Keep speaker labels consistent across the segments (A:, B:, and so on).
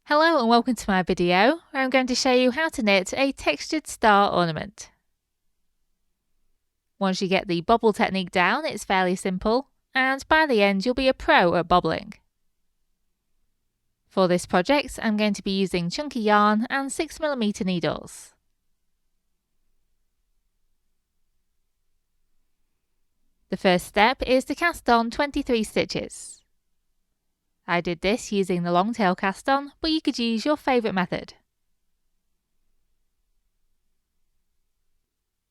A: Hello and welcome to my video where I'm going to show you how to knit a textured star ornament. Once you get the bobble technique down, it's fairly simple, and by the end you'll be a pro at bobbling. For this project I'm going to be using chunky yarn and 6mm needles. The first step is to cast on 23 stitches. I did this using the long tail cast on, but you could use your favourite method.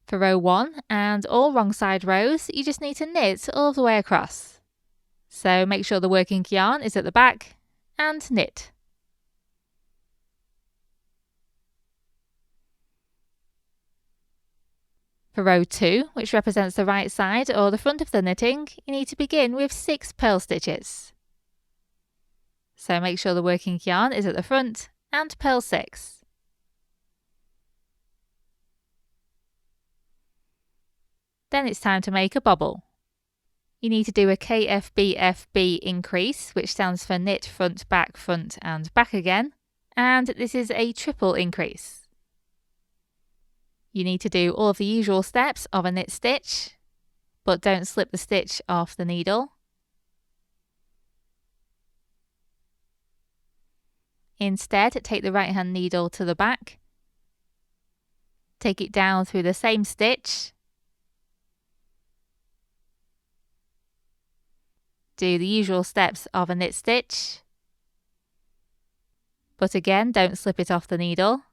A: For row 1 and all wrong side rows, you just need to knit all the way across. So make sure the working yarn is at the back and knit. For row 2, which represents the right side or the front of the knitting, you need to begin with 6 purl stitches. So make sure the working yarn is at the front and purl 6. Then it's time to make a bobble. You need to do a KFBFB increase, which stands for knit front and back again, and this is a triple increase. You need to do all of the usual steps of a knit stitch, but don't slip the stitch off the needle. Instead, take the right hand needle to the back, take it down through the same stitch, do the usual steps of a knit stitch, but again don't slip it off the needle.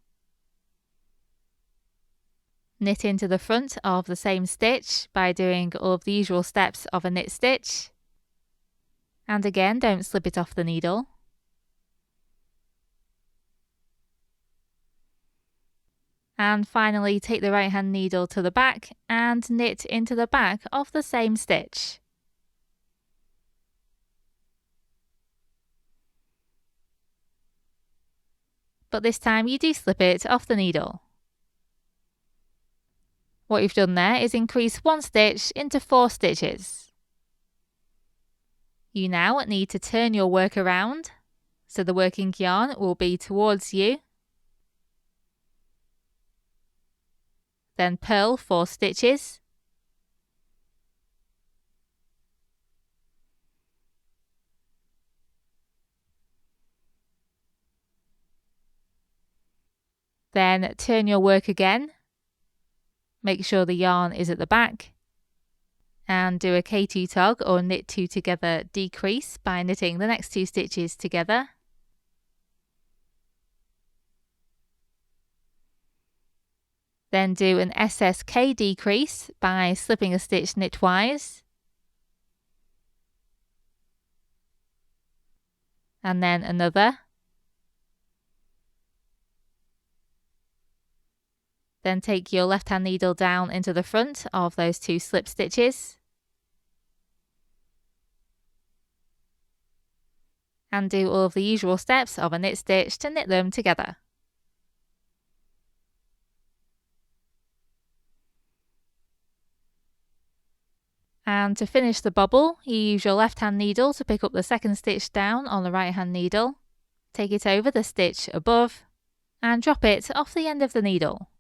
A: Knit into the front of the same stitch by doing all of the usual steps of a knit stitch, and again don't slip it off the needle. And finally take the right hand needle to the back and knit into the back of the same stitch. But this time you do slip it off the needle. What you've done there is increase 1 stitch into 4 stitches. You now need to turn your work around, so the working yarn will be towards you. Then purl 4 stitches. Then turn your work again. Make sure the yarn is at the back. And do a K2 tog or knit 2 together decrease by knitting the next 2 stitches together. Then do an SSK decrease by slipping a stitch knitwise. And then another. Then take your left hand needle down into the front of those 2 slip stitches. And do all of the usual steps of a knit stitch to knit them together. And to finish the bobble, you use your left hand needle to pick up the second stitch down on the right hand needle, take it over the stitch above, and drop it off the end of the needle.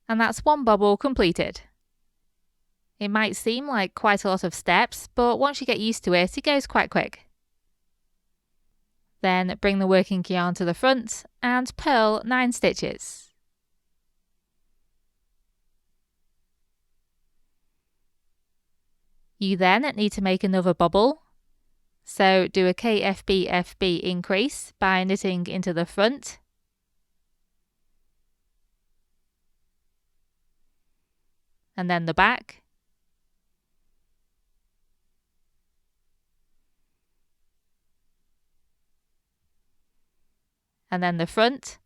A: And that's 1 bobble completed. It might seem like quite a lot of steps, but once you get used to it, it goes quite quick. Then bring the working yarn to the front and purl 9 stitches. You then need to make another bobble, so do a KFBFB increase by knitting into the front, and then the back, and then the front,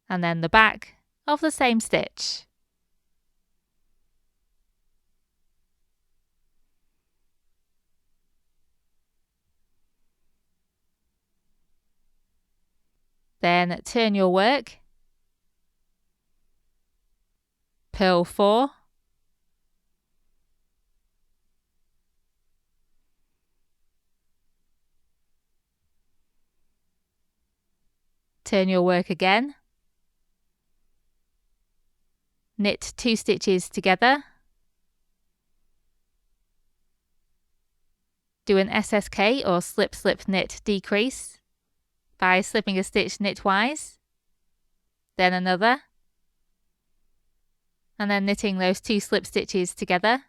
A: and then the back of the same stitch. Then turn your work, purl 4, Turn your work again. Knit 2 stitches together. Do an SSK or slip slip knit decrease by slipping a stitch knitwise, then another, and then knitting those 2 slip stitches together.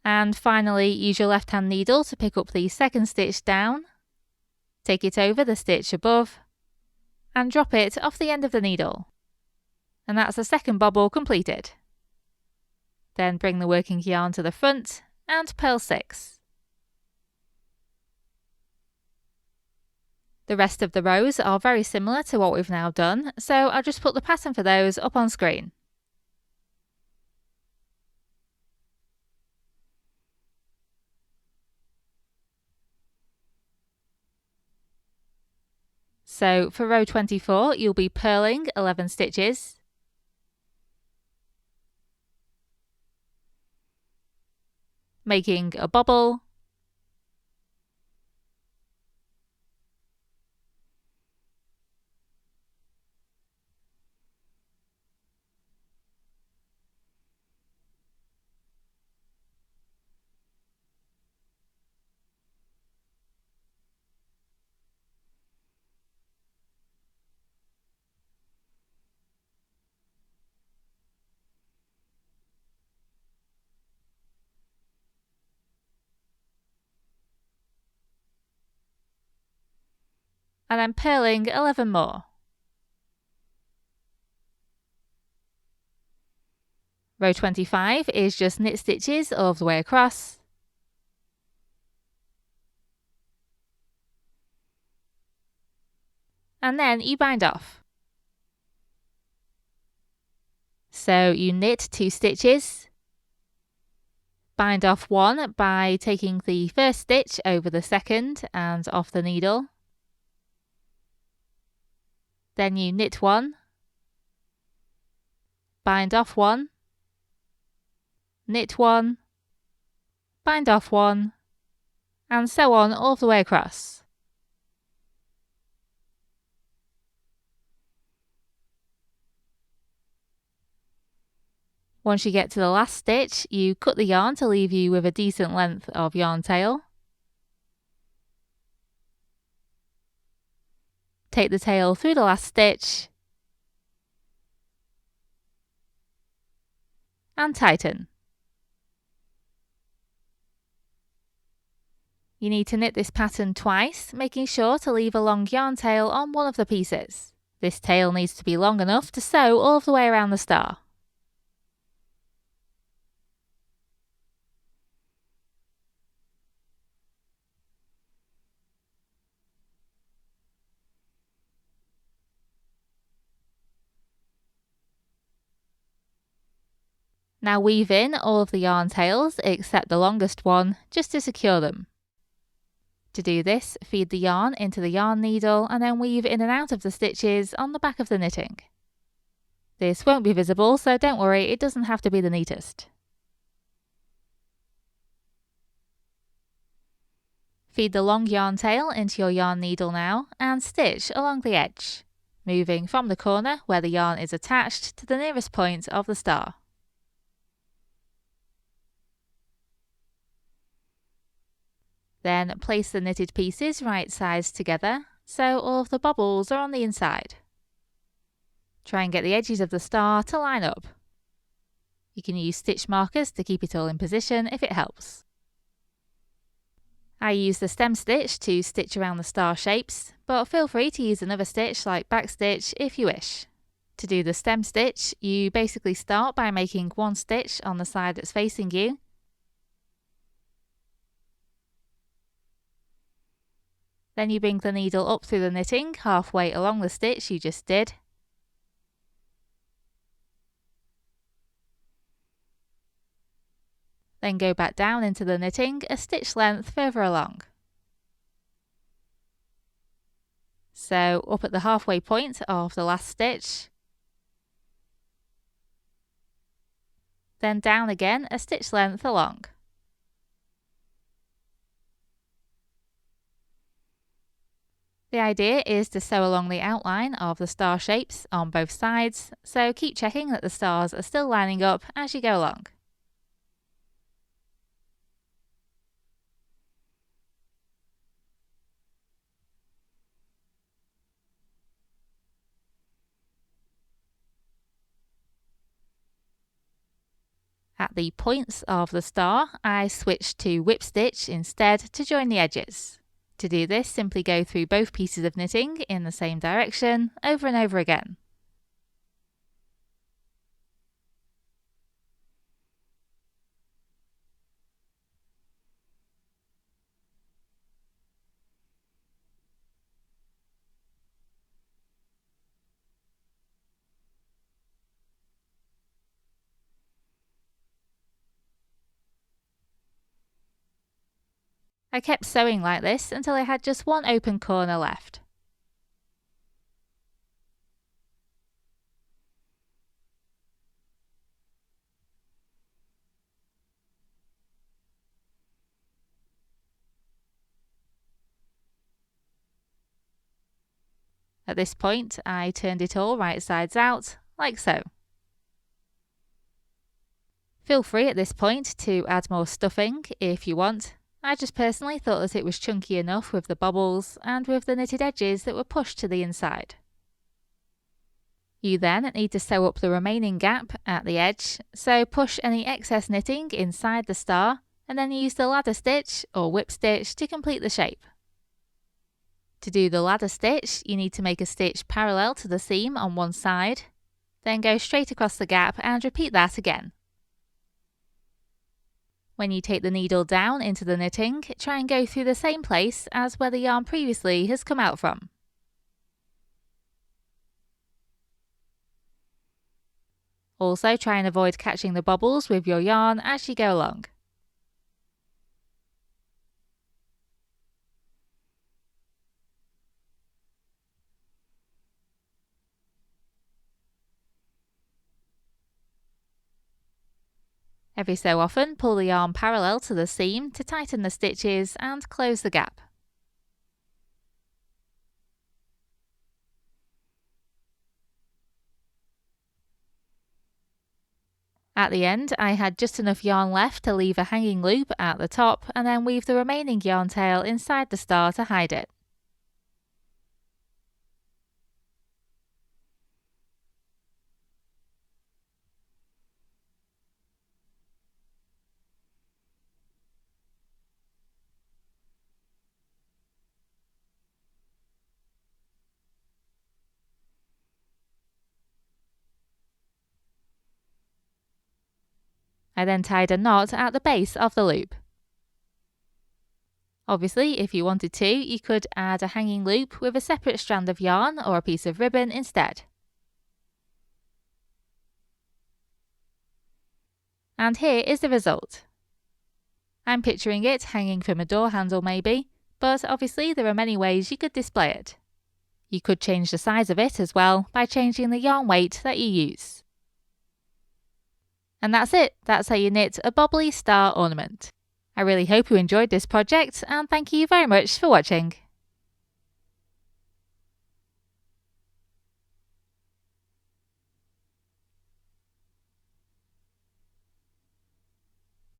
A: And finally, use your left hand needle to pick up the second stitch down, take it over the stitch above, and drop it off the end of the needle. And that's the second bobble completed. Then bring the working yarn to the front and purl 6. The rest of the rows are very similar to what we've now done, so I'll just put the pattern for those up on screen. So for row 24, you'll be purling 11 stitches, making a bobble, and then purling 11 more. Row 25 is just knit stitches all the way across, and then you bind off. So you knit 2 stitches, bind off 1 by taking the first stitch over the second and off the needle. Then you knit 1, bind off 1, knit 1, bind off 1, and so on all the way across. Once you get to the last stitch, you cut the yarn to leave you with a decent length of yarn tail. Take the tail through the last stitch and tighten. You need to knit this pattern twice, making sure to leave a long yarn tail on one of the pieces. This tail needs to be long enough to sew all the way around the star. Now weave in all of the yarn tails except the longest one, just to secure them. To do this, feed the yarn into the yarn needle and then weave in and out of the stitches on the back of the knitting. This won't be visible, so don't worry, it doesn't have to be the neatest. Feed the long yarn tail into your yarn needle now and stitch along the edge, moving from the corner where the yarn is attached to the nearest point of the star. Then place the knitted pieces right sides together, so all of the bobbles are on the inside. Try and get the edges of the star to line up. You can use stitch markers to keep it all in position if it helps. I use the stem stitch to stitch around the star shapes, but feel free to use another stitch like backstitch if you wish. To do the stem stitch, you basically start by making 1 stitch on the side that's facing you, then you bring the needle up through the knitting halfway along the stitch you just did. Then go back down into the knitting a stitch length further along. So up at the halfway point of the last stitch, then down again a stitch length along. The idea is to sew along the outline of the star shapes on both sides, so keep checking that the stars are still lining up as you go along. At the points of the star, I switched to whip stitch instead to join the edges. To do this, simply go through both pieces of knitting in the same direction over and over again. I kept sewing like this until I had just one open corner left. At this point, I turned it all right sides out, like so. Feel free at this point to add more stuffing if you want. I just personally thought that it was chunky enough with the bobbles and with the knitted edges that were pushed to the inside. You then need to sew up the remaining gap at the edge, so push any excess knitting inside the star and then use the ladder stitch or whip stitch to complete the shape. To do the ladder stitch, you need to make a stitch parallel to the seam on one side, then go straight across the gap and repeat that again. When you take the needle down into the knitting, try and go through the same place as where the yarn previously has come out from. Also, try and avoid catching the bobbles with your yarn as you go along. Every so often, pull the yarn parallel to the seam to tighten the stitches and close the gap. At the end, I had just enough yarn left to leave a hanging loop at the top and then weave the remaining yarn tail inside the star to hide it. I then tied a knot at the base of the loop. Obviously, if you wanted to, you could add a hanging loop with a separate strand of yarn or a piece of ribbon instead. And here is the result. I'm picturing it hanging from a door handle maybe, but obviously there are many ways you could display it. You could change the size of it as well by changing the yarn weight that you use. And that's it. That's how you knit a bobbly star ornament. I really hope you enjoyed this project and thank you very much for watching.